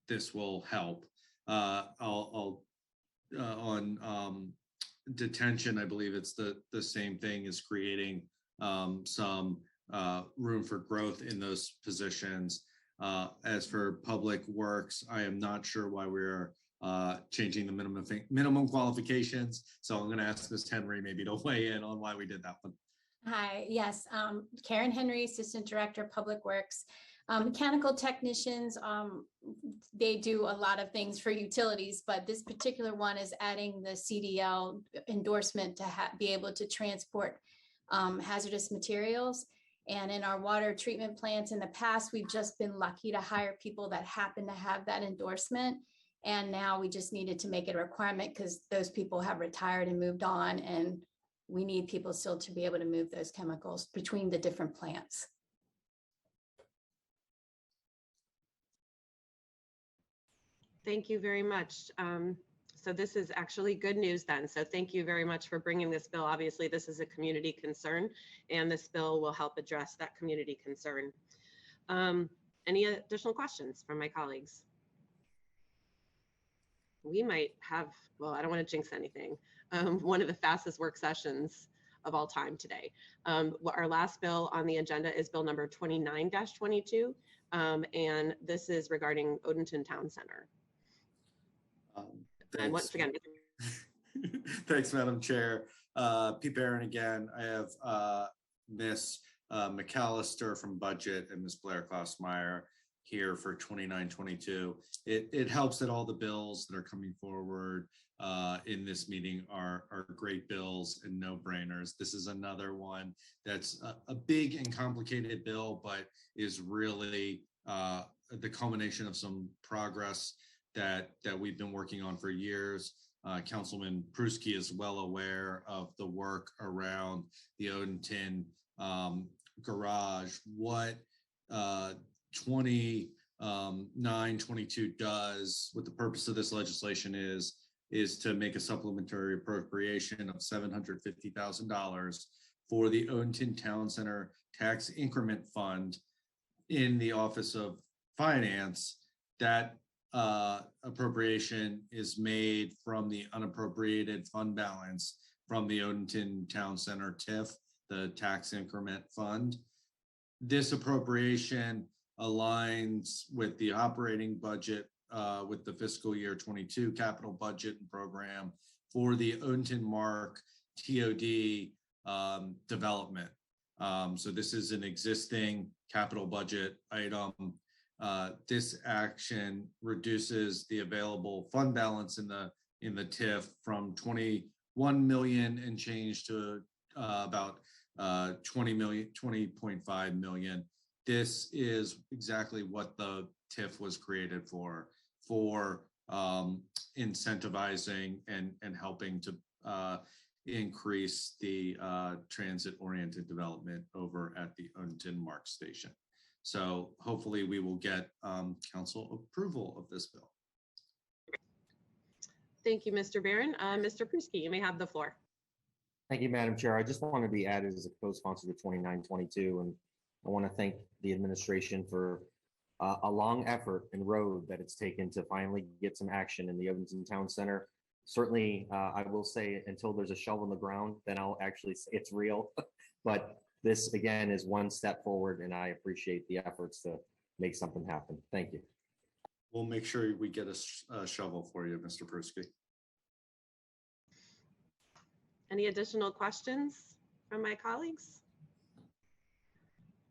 This will help. On detention, I believe it's the same thing as creating some room for growth in those positions. As for public works, I am not sure why we're changing the minimum qualifications. So I'm going to ask Ms. Henry maybe to weigh in on why we did that one. Hi, yes, Karen Henry, Assistant Director, Public Works. Mechanical technicians, they do a lot of things for utilities, but this particular one is adding the CDL endorsement to be able to transport hazardous materials. And in our water treatment plants in the past, we've just been lucky to hire people that happen to have that endorsement. And now we just needed to make it a requirement because those people have retired and moved on, and we need people still to be able to move those chemicals between the different plants. Thank you very much. So this is actually good news then. So thank you very much for bringing this bill. Obviously, this is a community concern, and this bill will help address that community concern. Any additional questions from my colleagues? We might have, well, I don't want to jinx anything, one of the fastest work sessions of all time today. Our last bill on the agenda is bill number 29-22, and this is regarding Odenton Town Center. And once again, thanks, Madam Chair. Pete Barron again. I have Miss McAllister from Budget and Miss Blair Klausmeyer here for 29-22. It helps that all the bills that are coming forward in this meeting are great bills and no-brainers. This is another one that's a big and complicated bill, but is really the culmination of some progress that we've been working on for years. Councilman Pruski is well aware of the work around the Odenton garage. What 2922 does, what the purpose of this legislation is to make a supplementary appropriation of $750,000 for the Odenton Town Center Tax Increment Fund in the Office of Finance. That appropriation is made from the unappropriated fund balance from the Odenton Town Center TIF, the Tax Increment Fund. This appropriation aligns with the operating budget with the fiscal year 22 capital budget and program for the Odenton Mark TOD development. So this is an existing capital budget item. This action reduces the available fund balance in the TIF from 21 million and change to about 20.5 million. This is exactly what the TIF was created for incentivizing and helping to increase the transit-oriented development over at the Untitled Mark Station. So hopefully we will get council approval of this bill. Thank you, Mr. Barron. Mr. Pruski, you may have the floor. Thank you, Madam Chair. I just want to be added as a co-sponsor to 2922, and I want to thank the administration for a long effort and road that it's taken to finally get some action in the Odenton Town Center. Certainly, I will say until there's a shovel in the ground, then I'll actually say it's real. But this, again, is one step forward, and I appreciate the efforts to make something happen. Thank you. We'll make sure we get a shovel for you, Mr. Pruski. Any additional questions from my colleagues?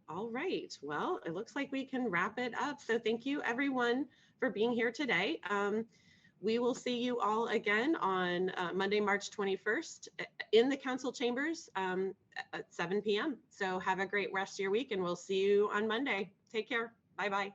All right, well, it looks like we can wrap it up. So thank you everyone for being here today. We will see you all again on Monday, March 21st in the council chambers at 7 p.m. So have a great rest of your week and we'll see you on Monday. Take care. Bye-bye.